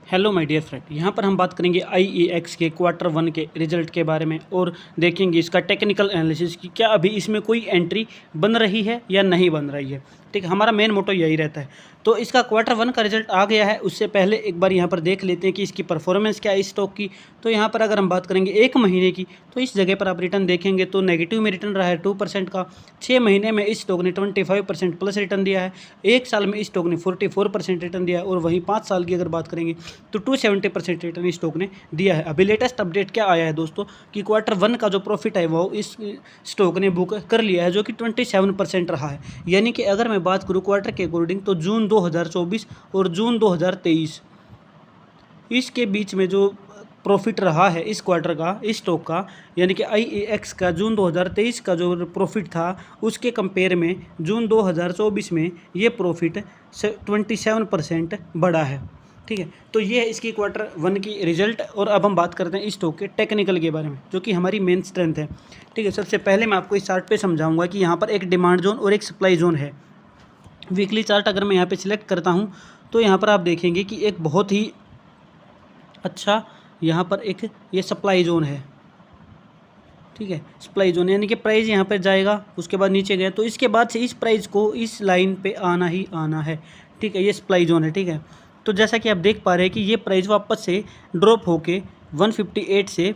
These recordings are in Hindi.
हेलो माय डियर फ्रेंड, यहाँ पर हम बात करेंगे IEX के Q1 के रिजल्ट के बारे में और देखेंगे इसका टेक्निकल एनालिसिस कि क्या अभी इसमें कोई एंट्री बन रही है या नहीं बन रही है। ठीक है, हमारा मेन मोटो यही रहता है। तो इसका Q1 का रिजल्ट आ गया है, उससे पहले एक बार यहाँ पर देख लेते हैं कि इसकी परफॉर्मेंस क्या है इस स्टॉक की। तो यहाँ पर अगर हम बात करेंगे 1 महीने की, तो इस जगह पर आप रिटर्न देखेंगे तो नेगेटिव में रिटर्न रहा है 2% का। 6 महीने में इस स्टॉक ने 25% प्लस रिटर्न दिया है। 1 साल में इस स्टॉक ने 44% रिटर्न दिया है और वहीं 5 साल की अगर बात करेंगे तो 270% रिटर्न इस स्टॉक ने दिया है। अभी लेटेस्ट अपडेट क्या आया है दोस्तों कि Q1 का जो प्रॉफिट है वो इस स्टॉक ने बुक कर लिया है, जो कि 27% रहा है। यानी कि अगर मैं बात करूँ क्वार्टर के अकॉर्डिंग तो जून 2024 और जून 2023 इसके बीच में जो प्रॉफिट रहा है इस क्वार्टर का इस स्टॉक का, यानी कि IEX का जून 2023 का जो प्रॉफिट था उसके कंपेयर में जून 2024 में ये प्रॉफिट 27% बढ़ा है। ठीक है, तो ये है इसकी Q1 की रिजल्ट। और अब हम बात करते हैं इस स्टॉक के टेक्निकल के बारे में, जो कि हमारी मेन स्ट्रेंथ है। ठीक है, सबसे पहले मैं आपको इस चार्ट पे समझाऊंगा कि यहाँ पर एक डिमांड जोन और एक सप्लाई जोन है। वीकली चार्ट अगर मैं यहाँ पे सिलेक्ट करता हूँ तो यहाँ पर आप देखेंगे कि एक बहुत ही अच्छा यहाँ पर एक ये सप्लाई जोन है। ठीक है, सप्लाई जोन यानी कि प्राइस यहाँ पर जाएगा, उसके बाद नीचे गया तो इसके बाद से इस प्राइस को इस लाइन पे आना ही आना है। ठीक है, ये सप्लाई जोन है। ठीक है, तो जैसा कि आप देख पा रहे हैं कि ये प्राइस वापस से ड्रॉप होके 158 से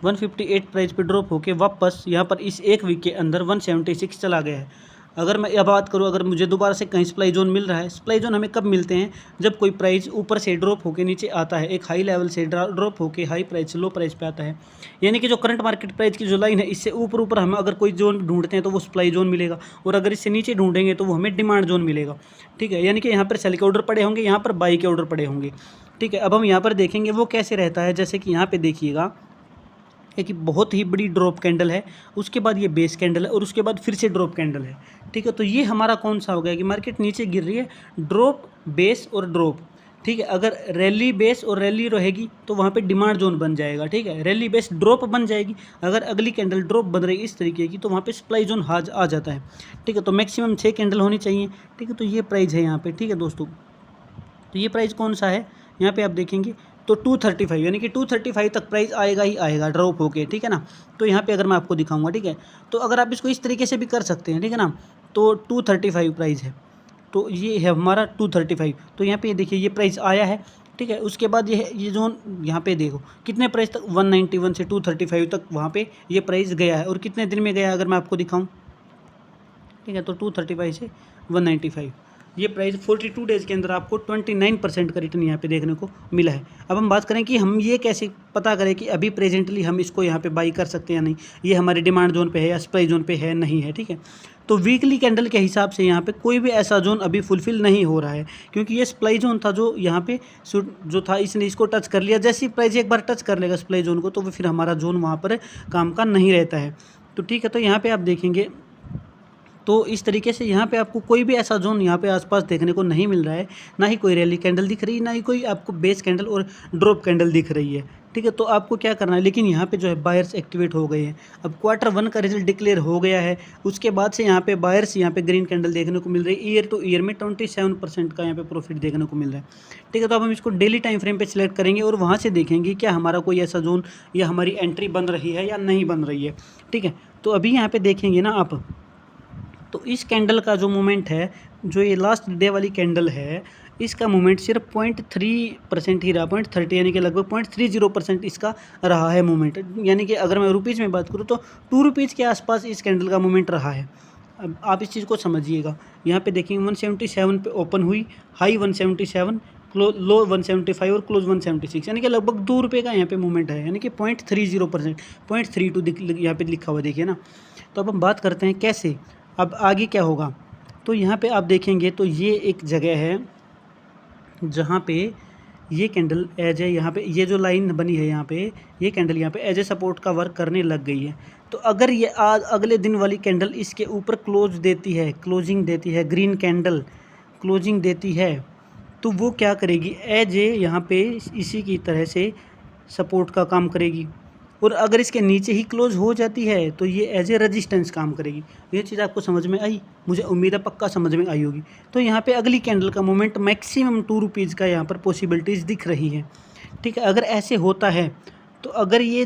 158 प्राइस पे ड्रॉप होके वापस यहाँ पर इस एक वीक के अंदर 176 चला गया है। अगर मैं यह बात करूँ, अगर मुझे दोबारा से कहीं सप्लाई जोन मिल रहा है, सप्लाई जोन हमें कब मिलते हैं जब कोई प्राइस ऊपर से ड्रॉप होके नीचे आता है, एक हाई लेवल से ड्रॉप होके हाई प्राइस से लो प्राइस पे आता है। यानी कि जो करंट मार्केट प्राइस की जो लाइन है इससे ऊपर हम अगर कोई जोन ढूंढते हैं तो वो सप्लाई जोन मिलेगा, और अगर इससे नीचे ढूंढेंगे तो वो हमें डिमांड जोन मिलेगा। ठीक है, यानी कि यहाँ पर सेल के ऑर्डर पड़े होंगे, यहाँ पर बाई के ऑर्डर पड़े होंगे। ठीक है, अब हम यहाँ पर देखेंगे वो कैसे रहता है। जैसे कि यहाँ पे देखिएगा एक बहुत ही बड़ी ड्रॉप कैंडल है, उसके बाद ये बेस कैंडल है और उसके बाद फिर से ड्रॉप कैंडल है। ठीक है, तो ये हमारा कौन सा हो गया कि मार्केट नीचे गिर रही है, ड्रॉप बेस और ड्रॉप। ठीक है, अगर रैली बेस और रैली रहेगी तो वहाँ पे डिमांड जोन बन जाएगा। ठीक है, रैली बेस ड्रॉप बन जाएगी। अगर अगली कैंडल ड्रॉप बन रही इस तरीके की तो वहाँ पे सप्लाई जोन आ जाता है। ठीक है, तो मैक्सिमम 6 कैंडल होनी चाहिए। ठीक है, तो ये प्राइस है यहाँ पे। ठीक है दोस्तों, तो ये प्राइस कौन सा है यहाँ पे आप देखेंगे तो 235, यानी कि 235 तक प्राइस आएगा ही आएगा ड्रॉप होके। ठीक है ना, तो यहाँ पे अगर मैं आपको दिखाऊंगा, ठीक है, तो अगर आप इसको इस तरीके से भी कर सकते हैं। ठीक है ना, तो 235 प्राइस है, तो ये है हमारा 235। तो यहाँ पे देखिए ये प्राइस आया है। ठीक है, उसके बाद ये जोन यहाँ पे देखो कितने प्राइस तक 191 से 235 तक वहाँ पे ये प्राइस गया है, और कितने दिन में गया अगर मैं आपको दिखाऊँ। ठीक है, तो 235 से 195 ये प्राइस 42 डेज़ के अंदर आपको 29% का रिटर्न यहाँ पे देखने को मिला है। अब हम बात करें कि हम ये कैसे पता करें कि अभी प्रेजेंटली हम इसको यहाँ पे बाई कर सकते हैं या नहीं, ये हमारे डिमांड जोन पे है या सप्लाई जोन पे है नहीं है। ठीक है, तो वीकली कैंडल के हिसाब से यहाँ पे कोई भी ऐसा जोन अभी फुलफिल नहीं हो रहा है, क्योंकि ये सप्लाई जोन था जो यहाँ पे जो था इसने इसको टच कर लिया। जैसे ही प्राइस एक बार टच कर लेगा सप्लाई जोन को तो फिर हमारा जोन वहाँ पर काम का नहीं रहता है। तो ठीक है, तो यहाँ पर आप देखेंगे तो इस तरीके से यहाँ पे आपको कोई भी ऐसा जोन यहाँ पे आसपास देखने को नहीं मिल रहा है, ना ही कोई रैली कैंडल दिख रही है, ना ही कोई आपको बेस कैंडल और ड्रॉप कैंडल दिख रही है। ठीक है, तो आपको क्या करना है, लेकिन यहाँ पे जो है बायर्स एक्टिवेट हो गए हैं। अब Q1 का रिजल्ट डिक्लेयर हो गया है, उसके बाद से यहाँ पे बायर्स यहाँ पे ग्रीन कैंडल देखने को मिल रही है। ईयर टू ईयर में 27% का यहाँ पे प्रॉफिट देखने को मिल रहा है। ठीक है, तो अब हम इसको डेली टाइम फ्रेम पे सिलेक्ट करेंगे और वहाँ से देखेंगे क्या हमारा कोई ऐसा जोन या हमारी एंट्री बन रही है या नहीं बन रही है। ठीक है, तो अभी यहाँ पे देखेंगे ना आप, तो इस कैंडल का जो मूवमेंट है, जो ये लास्ट डे वाली कैंडल है, इसका मूवमेंट सिर्फ 0.3% ही रहा, 0.30 यानी कि लगभग 0.30% इसका रहा है मूवमेंट। यानी कि अगर मैं रुपीज़ में बात करूँ तो 2 रुपीज़ के आसपास इस कैंडल का मूवमेंट रहा है। अब आप इस चीज़ को समझिएगा, यहाँ पे देखेंगे 177 पे ओपन हुई, हाई 177, लो 175 और क्लोज 176, यानी कि लगभग 2 रुपये का यहाँ पे मूवमेंट है, यानी कि 0.30%, 0.32 यहाँ पे लिखा हुआ देखिए ना। तो अब हम बात करते हैं कैसे अब आगे क्या होगा। तो यहाँ पे आप देखेंगे तो ये एक जगह है जहाँ पे ये कैंडल एज है, यहाँ पे ये जो लाइन बनी है यहाँ पे, ये कैंडल यहाँ पे एज ए सपोर्ट का वर्क करने लग गई है। तो अगर ये आज अगले दिन वाली कैंडल इसके ऊपर क्लोजिंग देती है, ग्रीन कैंडल क्लोजिंग देती है, तो वो क्या करेगी, एज ए यहाँ पे इसी की तरह से सपोर्ट का काम करेगी। और अगर इसके नीचे ही क्लोज हो जाती है तो ये एज ए रेजिस्टेंस काम करेगी। ये चीज़ आपको समझ में आई? मुझे उम्मीद है पक्का समझ में आई होगी। तो यहाँ पे अगली कैंडल का मोमेंट मैक्सिमम 2 रुपीज़ का यहाँ पर पॉसिबिलिटीज़ दिख रही है, ठीक है। अगर ऐसे होता है तो अगर ये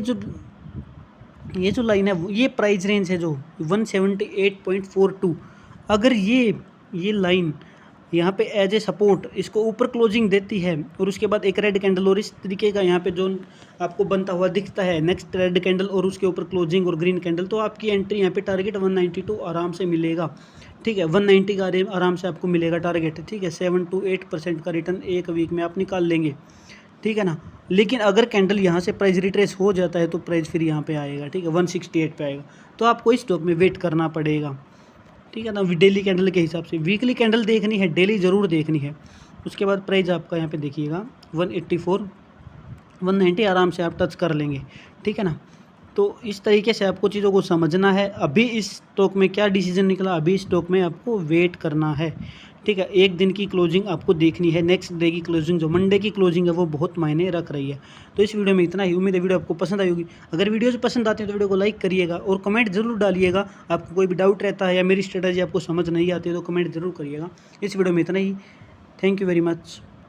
जो लाइन है ये प्राइस रेंज है जो 178.42, अगर ये लाइन यहाँ पे एज ए सपोर्ट इसको ऊपर क्लोजिंग देती है और उसके बाद एक रेड कैंडल और इस तरीके का यहाँ पे जो आपको बनता हुआ दिखता है नेक्स्ट रेड कैंडल और उसके ऊपर क्लोजिंग और ग्रीन कैंडल, तो आपकी एंट्री यहाँ पे टारगेट 192 आराम से मिलेगा, ठीक है। 190 का आराम से आपको मिलेगा टारगेट, ठीक है। 7 to 8% का रिटर्न एक वीक में आप निकाल लेंगे, ठीक है ना। लेकिन अगर कैंडल यहाँ से प्राइस रिट्रेस हो जाता है तो प्राइस फिर यहाँ पे आएगा, ठीक है, 168 पे आएगा। तो आपको इस स्टॉक में वेट करना पड़ेगा, ठीक है ना। डेली कैंडल के हिसाब से वीकली कैंडल देखनी है, डेली ज़रूर देखनी है। उसके बाद प्राइस आपका यहाँ पे देखिएगा 184 190 आराम से आप टच कर लेंगे, ठीक है ना। तो इस तरीके से आपको चीज़ों को समझना है। अभी इस स्टॉक में क्या डिसीजन निकला, अभी इस स्टॉक में आपको वेट करना है, ठीक है। एक दिन की क्लोजिंग आपको देखनी है, नेक्स्ट डे की क्लोजिंग जो मंडे की क्लोजिंग है वो बहुत मायने रख रही है। तो इस वीडियो में इतना ही। उम्मीद है वीडियो आपको पसंद आई होगी। अगर वीडियोज़ पसंद आती है तो वीडियो को लाइक करिएगा और कमेंट जरूर डालिएगा। आपको कोई भी डाउट रहता है या मेरी स्ट्रेटजी आपको समझ नहीं आती है तो कमेंट जरूर करिएगा। इस वीडियो में इतना ही। Thank you very much.